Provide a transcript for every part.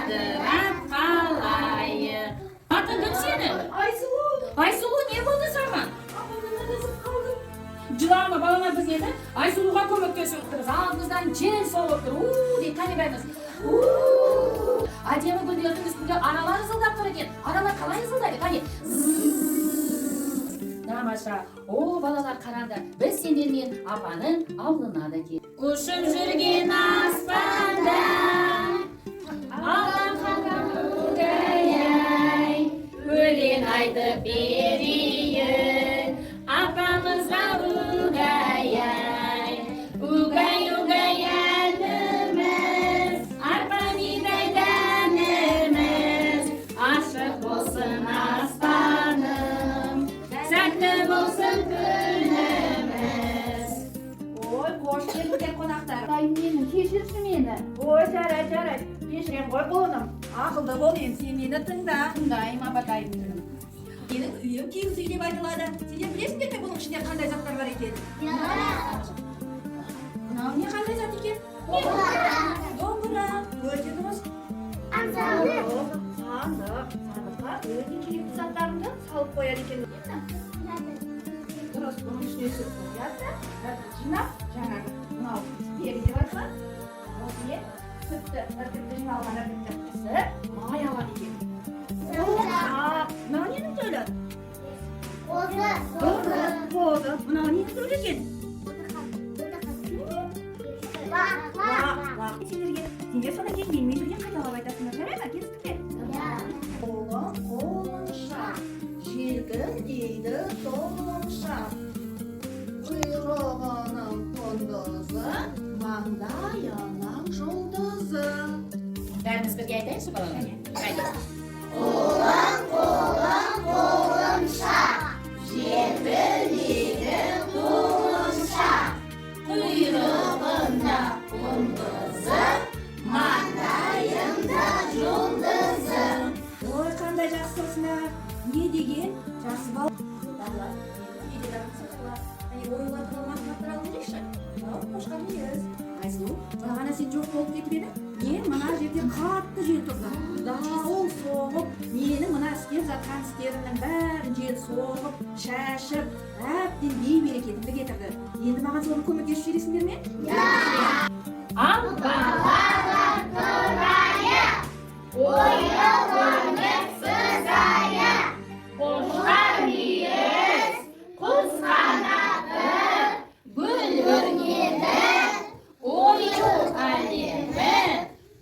Адырап қалайық. Атын кім сенің? Айсұлу. Айсұлу, не болды саған? Апамнан адасып қалдым. Жылама, балалар біз еді. Айсұлуға көмектесіп тұрмыз. Алдымыздан жел соғып тұр. Деп тани бәріміз. Әдемі гүлдердің үстінде аралар ызылдап тұр екен. Аралар қалай ызылдайды? Қане. Тамаша. О, балалар қараңдар. Біз сендермен апаның ауылына да келдік. Ұшып жүрген аспанда Алақанай, өлең айтып берейін, апамызға угай-ай, угай-угай әніміз, арпа бидай дәніміз, ашық болсын аспаным, сәтті болсын күніміз. Ой, қош келдіңдер қонақтар. Менің кешірші мені. Ой, жарай. Кешірем ғой құлыным. Ақылды бол, енді сен мені тыңда. Тыңдайым, апатайым. Менің үйім киіз үй деп айтылады. Сендер білесіңдер ме бұның ішінде қандай заттар бар екен? Мынау не қандай зат екен? Домбыра. Өте дұрыс. Сандық. Сандыққа өте керекті заттарыңды салып қояды екен. Дұрыс, бұның ішіне сүт қояды. Жинап, жаңағы мынау спер деп аталады. Осы не? Сүтті іркітті жиналған іркітті қысып, май алады екен. Мынау ненің төлі? Қозы. Мынау ненің төлі екен? Сендер содан кейін менімен бірге қайталап айтасыңдар, жарай ма? Келістіңдер? Қолынша, желкін дейді толынша. Құйрығының құндызы, маңдайының жұлдызы. Бәріміз бірге айтайыншы балалар? Қолынша, желбірейді құлынша, Құйрығында құндызы, маңдайында жұлдызы. Ой, қандай жақсысыңдар. Не деген жақсы бал. Балалар, не де жақсысыңдар. Ойынға тұрған хаттар алып берейікші. Мынау қошқан ез. Айсұлу, бағана сен жоқ болып кетіп едің. Мен мына жерде қатты жел тұрды. Дауыл соғып, менің мына істеп жатқан істерімнің бәрін жел соғып, шашып, әбден бей-берекетімді кетірді. Енді маған соны көмектесіп жібересіңдер ме? Ал балалар тұрайық, ойылғанып сызайық, қошқар мүйіз, құс қанаты, гүл өрнегі, ойыл әлемі,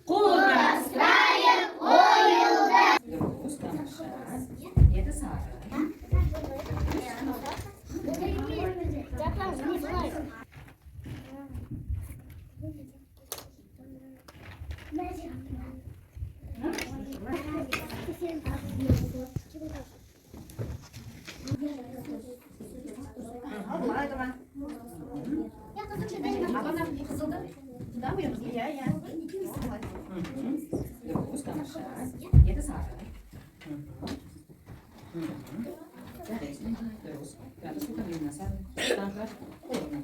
құрастырайық ойылды. Дұрыс, тамаша. Еді сары. Дұрыс, тамаша. Еді сары. Жарайсың. Дұрыс. Градус көтерілген сары. Таңғы қолыңа.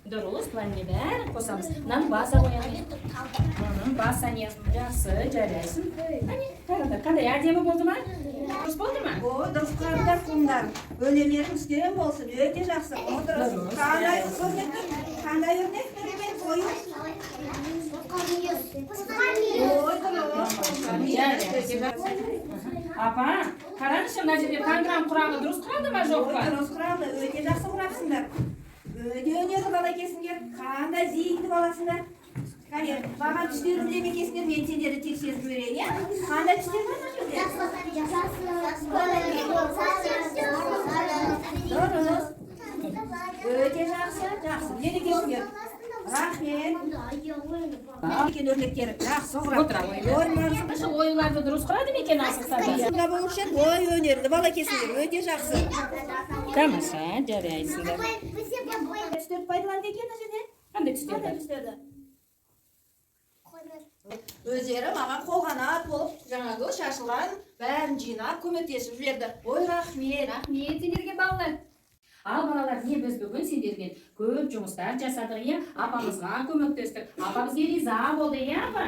Дұрыс, планне бәрін қосамыз. Нам база қоямыз. Баса не жақсы, жарайсың. Қандай әдемі болды ма? Дұрыс болды ма? О, дұрыс қарымдар құлындар. Өлеңдерің үстем болсын, өте жақсы. Отырыз. Қандай өрнектер? Қандай өрнектер емен қою? Ой, дұрыс. Апа, қараңызшы, мына жерде программ құрағы дұрыс құрады ма жоқ па? Дұрыс құралды, өте жақсы құрапсыңдар. Өте өнерлі бала екенсіңдер. Қандай зейінді баласыңдар. Қане, маған түстерін демекесіңдер, мен сендерді тексеріп жіберейін, иә? Қандай түстер бар ма жерде? Дұрыс. Өте жақсы. Не дегенсіңдер? Рахмет. Екен өрнектері. Жақсы құрап. Оюларды дұрыс құрады ма екен асықсада? Сонда болушы еді, ой, өнерлі бала екенсіңдер, өте жақсы. Тамаша, жарайсыңдар. Түстерді пайдаланды екен мына жерде? Қандай түстер бар? Түстерді. Өздері маған қолғанат болып, жаңағы шашылған бәрін жинап көмектесіп жіберді. Ой, рахмет. Рахмет сендерге балалар. Al balalar, не біз бүгін сендермен көп жұмыстар жасадық, иә? Апамызға көмектестік. Апа бізге риза болды, иә, апа?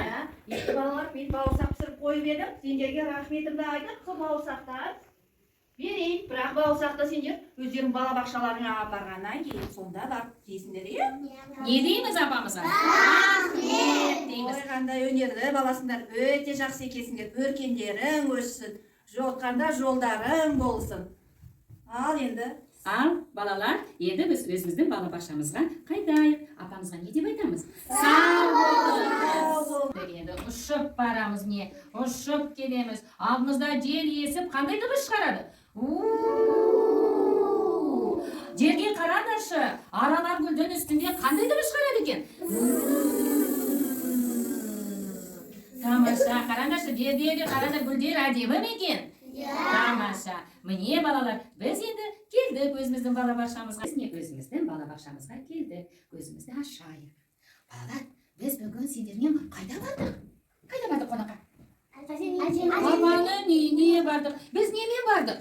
Енді балалар, мен бауырсақ пісіріп қойып едім. Сендерге рахметімді айтып, сол бауырсақтар берейін. Бірақ бауырсақты сендер өздерің балабақшаларыңа апарғаннан кейін сонда барып жейсіңдер, иә? Не дейміз апамызға? Ой, қандай өнерлі баласыңдар, өте жақсы екенсіңдер. Өркендерің өссін, жотқанда жолдарың болсын. Ал енді. Ал, балалар, енді біз өзіміздің балабақшамызға қайтайық. Апамызға не деп айтамыз? Сау болыңыз. Енді ұшып барамыз, не? Ұшып келеміз. Алдымызда жел есіп, қандай дыбыс шығарады? Жерге қараңдаршы, аралар гүлдің үстінде қандай дыбыс шығарады екен? Тамаша, қараңдаршы, жердегі қараңдар гүлдер әдемі ме екен? Тамаша. Міне балалар, біз енді келдік өзіміздің балабақшамызға. Өзіміздің балабақшамызға келдік. Көзімізді ашайық. Балалар, біз бүгін сендермен қайда бардық? Қайда бардық қонаққа? Апаның үйіне бардық. Біз немен бардық?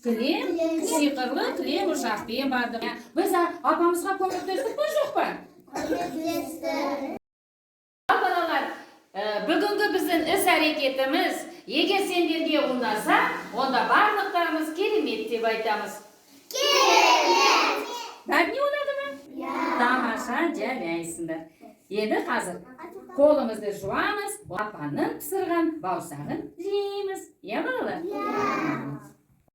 Кілем, сиқырлы кілем ұшақпен бардық. Біз апамызға көмектестік па, жоқ па? Балалар, бүгінгі біздің іс-әрекетіміз егер сендерге ұнаса, онда барлықтарымыз керемет деп айтамыз. Керемет! Бәріне ұнады ма? Тамаша, жарайсыңдар. Енді қазір қолымызды жуамыз, апаның пісірген бауырсағын жейміз. Иә, балалар?